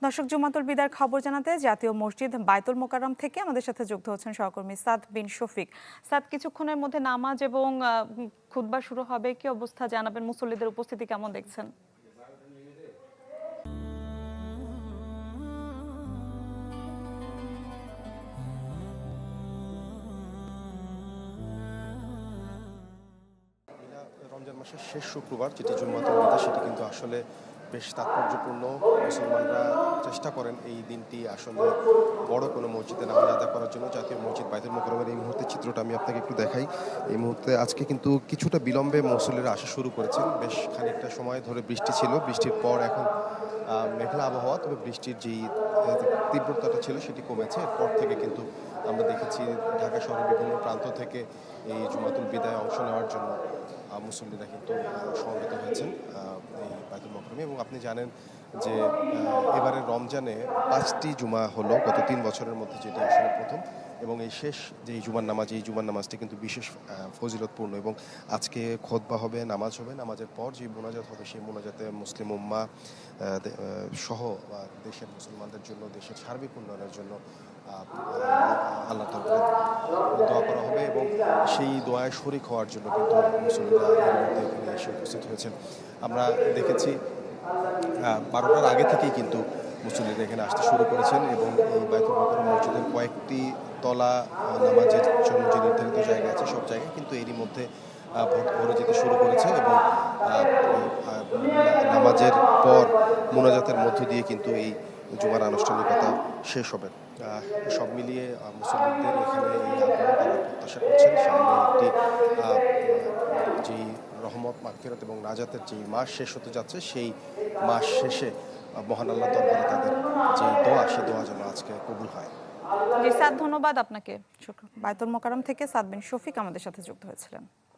দর্শক, জুমাতুল বিদার খবর জানাতে জাতীয় মসজিদ বায়তুল মোকাররম থেকে আমাদের সাথে যুক্ত হচ্ছেন সহকর্মী সাদ বিন শফিক। সাদ, কিছুক্ষণের মধ্যে নামাজ এবং খুতবা শুরু হবে, কি অবস্থা জানাবেন? মুসল্লিদের উপস্থিতি কেমন দেখছেন? রমজান মাসের শেষ শুক্রবার, যেটি জুম্মাতুল বিদা, সেটি কিন্তু আসলে বেশ তাৎপর্যপূর্ণ। মুসলমানরা চেষ্টা করেন এই দিনটি আসলে বড় কোনো মসজিদে নামাজ আদায় করার জন্য। জাতীয় মসজিদ বায়তুল মোকাররমের এই মুহূর্তে চিত্রটা আমি আপনাকে একটু দেখাই। এই মুহূর্তে আজকে কিন্তু কিছুটা বিলম্বে মুসল্লিরা আসা শুরু করেছেন। বেশ খানিকটা সময় ধরে বৃষ্টি ছিল, বৃষ্টির পর এখন মেঘলা আবহাওয়া, তবে বৃষ্টির যেই তীব্রতাটা ছিল সেটি কমেছে। এরপর থেকে কিন্তু আমরা দেখেছি ঢাকা শহরের বিভিন্ন প্রান্ত থেকে এই জুমাতুল বিদায় অংশ নেওয়ার জন্য মুসল্লিরা কিন্তু সমবেত হয়েছেন এই বায়তুল মোকাররমে। এবং আপনি জানেন যে এবারের রমজানে 5টি জুমা হলো গত 3 বছরের মধ্যে, যেটি আসলে প্রথম। এবং এই শেষ যে জুমার নামাজ, এই জুমার নামাজটি কিন্তু বিশেষ ফজিলতপূর্ণ। এবং আজকে খুতবা হবে, নামাজ হবে, নামাজের পর যে মোনাজাত হবে সেই মোনাজাতে মুসলিম উম্মাহ সহ দেশের মুসলমানদের জন্য, দেশের সার্বিক উন্নয়নের জন্য আল্লাহর দরবারে দোয়া করা হবে। এবং সেই দোয়ায় শরিক হওয়ার জন্য কিন্তু মুসল্লিরা এর মধ্যে এখানে এসে উপস্থিত হয়েছেন। আমরা দেখেছি 12টার আগে থেকেই কিন্তু মুসল্লিরা এখানে আসতে শুরু করেছেন। এবং এই বায়তুল মোকাররম মসজিদের কয়েকটি তলা নামাজের জন্য যে নির্ধারিত জায়গা আছে, সব জায়গায় কিন্তু এরই মধ্যে ভরে যেতে শুরু করেছে। এবং নামাজের পর মোনাজাতের মধ্য দিয়ে কিন্তু এই জুমার আনুষ্ঠানিকতা শেষ হবে। সব মিলিয়ে মুসল্লিদের এখানে এই আগমন তারা প্রত্যাশা করছেন। সামনে একটি যেই রহমত, মাগফিরাত এবং নাজাতের যেই মাস শেষ হতে যাচ্ছে, সেই মাস শেষে মহান আল্লাহর দরবারে তাদের যে দোয়া, সেই দোয়া যেন আজকে কবুল হয়। জি সাদ, ধন্যবাদ আপনাকে। বায়তুল মোকাররম থেকে সাদ বিন শফিক আমাদের সাথে যুক্ত হয়েছিলেন।